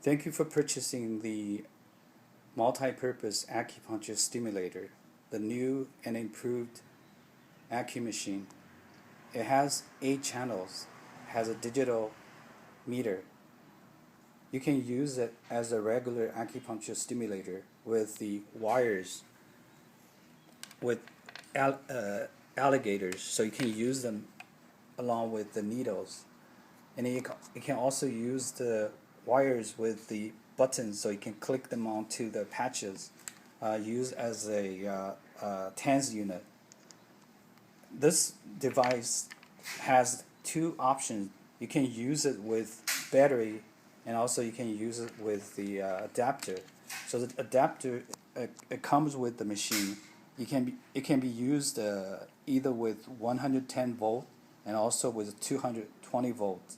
Thank you for purchasing the multi-purpose acupuncture stimulator, the new and improved AcuMachine. It has 8 channels, has a digital meter. You can use it as a regular acupuncture stimulator with the wires with alligators, so you can use them along with the needles. And you can also use the wires with the buttons, so you can click them onto the patches, used as a TANS unit. This device has 2 options. You can use it with battery, and also you can use it with the adapter. So the adapter, it comes with the machine. It can be used either with 110 volt and also with 220 volts.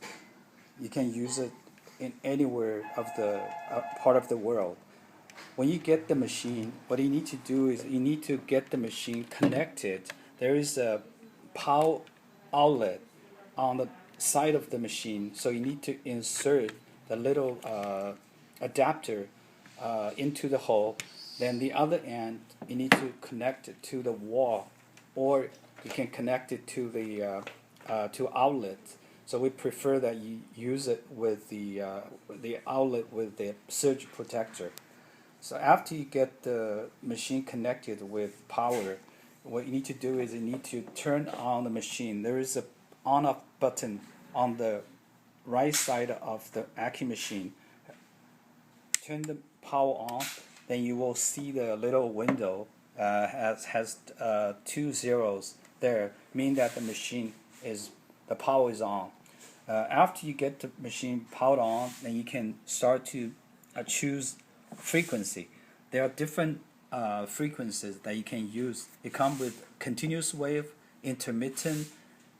You can use it in anywhere of the part of the world. When you get the machine, what you need to do is you need to get the machine connected. There is a power outlet on the side of the machine, so you need to insert the little adapter into the hole. Then the other end, you need to connect it to the wall, or you can connect it to the to outlet. So we prefer that you use it with the outlet with the surge protector. So after you get the machine connected with power, what you need to do is you need to turn on the machine. There is a on-off button on the right side of the AcuMachine. Turn the power on, then you will see the little window has 2 zeros there, meaning that the power is on. After you get the machine powered on, then you can start to choose frequency. There are different frequencies that you can use. It comes with continuous wave, intermittent,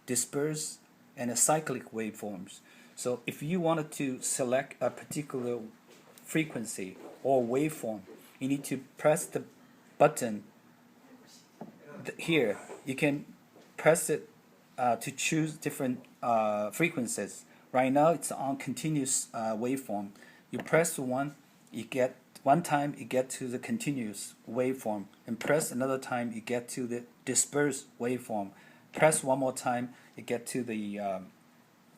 dispersed, and a cyclic waveforms. So if you wanted to select a particular frequency or waveform, you need to press the button here. You can press it to choose different frequencies. Right now it's on continuous waveform. You press one, you get one time you get to the continuous waveform, and press another time you get to the dispersed waveform. Press one more time, you get to the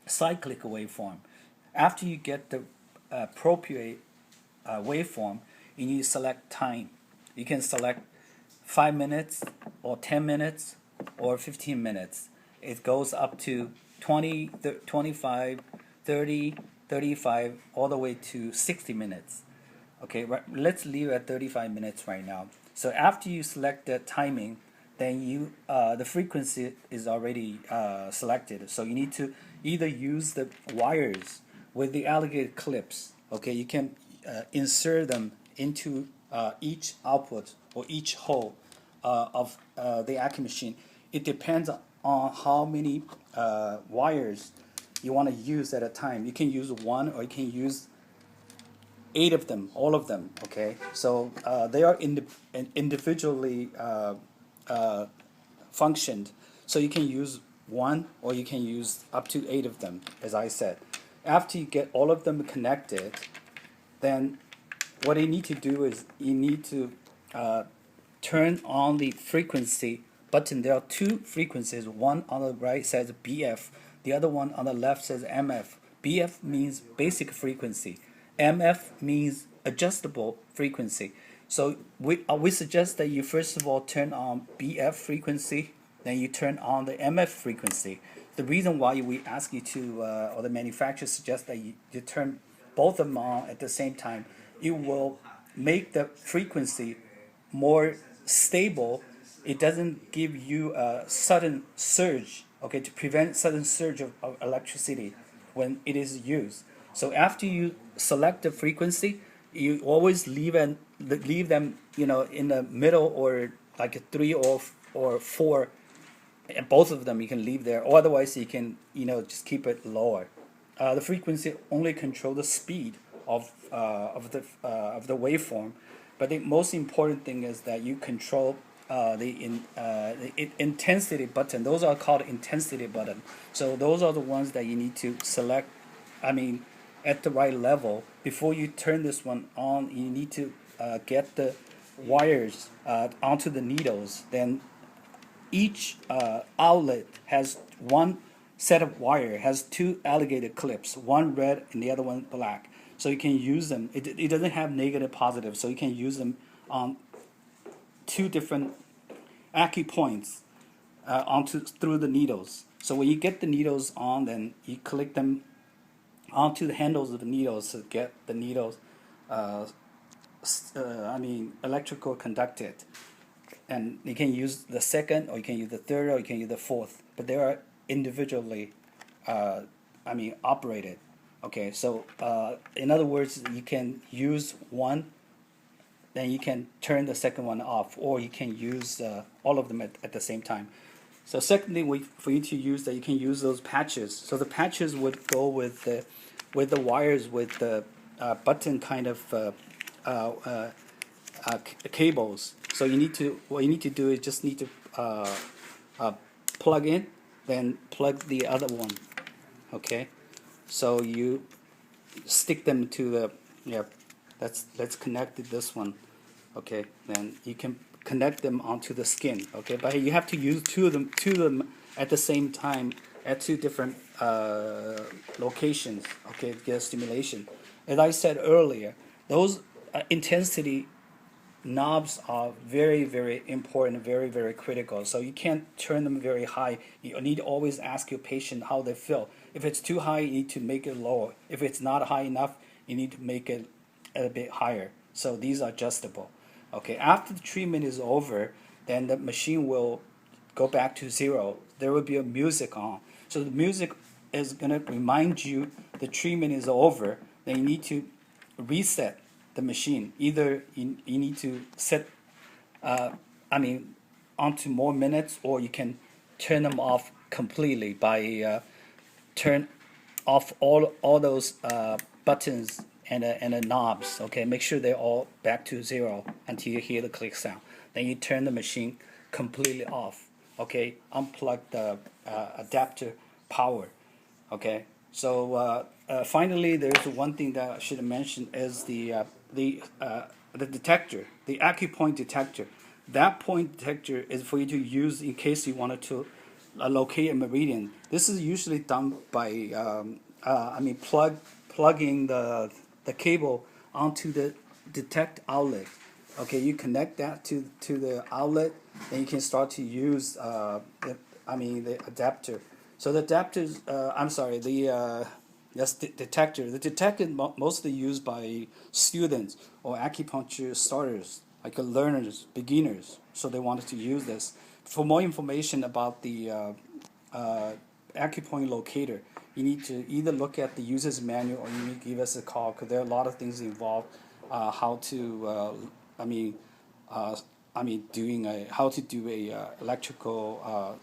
cyclic waveform. After you get the appropriate waveform, you need to select time. You can select 5 minutes or 10 minutes or 15 minutes. It goes up to 20, 25, 30, 35, all the way to 60 minutes. Okay, let's leave at 35 minutes right now. So after you select the timing, then the frequency is already selected. So you need to either use the wires with the alligator clips. Okay, you can insert them into each output or each hole of the AcuMachine. It depends on how many wires you want to use at a time. You can use one, or you can use 8 of them, all of them. Okay, so they are individually functioned. So you can use one, or you can use up to 8 of them, as I said. After you get all of them connected, then what you need to do is you need to turn on the frequency button. There are 2 frequencies. One on the right says BF, the other one on the left says MF. BF means basic frequency. MF means adjustable frequency. So we suggest that you first of all turn on BF frequency, then you turn on the MF frequency. The reason why we ask you to, or the manufacturer suggests that you turn both of them on at the same time, it will make the frequency more stable. It doesn't give you a sudden surge, okay, to prevent sudden surge of electricity when it is used. So after you select the frequency, you always leave them, in the middle, or like a 3 or 4. And both of them you can leave there, or otherwise you can just keep it lower. The frequency only control the speed of the waveform, but the most important thing is that you control the intensity button. Those are called intensity button. So those are the ones that you need to select. I mean, at the right level. Before you turn this one on, you need to get the wires onto the needles. Then each outlet has one set of wire, has two alligator clips, one red and the other one black. So you can use them. It doesn't have negative, positive, so you can use them on two different acupoints through the needles. So when you get the needles on, then you click them onto the handles of the needles to get the needles, electrical conducted. And you can use the second, or you can use the third, or you can use the fourth. But they are individually, operated. Okay, so in other words, you can use one, then you can turn the second one off, or you can use all of them at the same time. So secondly, for you to use that, you can use those patches. So the patches would go with the wires with the button kind of cables. So what you need to do is just need to plug in, then plug the other one. Okay, so you stick them to the let's connect this one. Okay, then you can connect them onto the skin. Okay, but you have to use two of them at the same time at two different locations. Okay, to get stimulation. As I said earlier, those intensity knobs are very, very important, very, very critical. So you can't turn them very high. You need to always ask your patient how they feel. If it's too high, you need to make it lower. If it's not high enough, you need to make it a bit higher. So these are adjustable. Okay, after the treatment is over, then the machine will go back to zero. There will be a music on. So the music is going to remind you the treatment is over. Then you need to reset the machine. Either you need to set, onto more minutes, or you can turn them off completely by turn off all those buttons and the knobs. Okay, make sure they're all back to zero until you hear the click sound. Then you turn the machine completely off. Okay, unplug the adapter power. Okay, so finally, there's one thing that I should mention is the detector, the acupoint detector. That point detector is for you to use in case you wanted to locate a meridian. This is usually done by plugging the cable onto the detect outlet. Okay, you connect that to the outlet, then you can start to use the adapter. So the adapters, detector. The detector is mostly used by students or acupuncture starters, like learners, beginners. So they wanted to use this. For more information about the acupoint locator, you need to either look at the user's manual or you need to give us a call, because there are a lot of things involved. How to how to do a electrical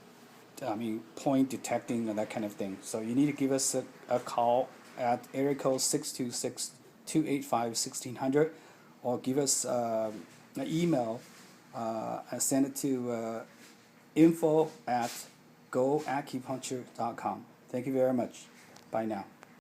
point detecting and that kind of thing. So you need to give us a call at area code 626-285-1600, or give us an email and send it to info@goacupuncture.com. Thank you very much. Bye now.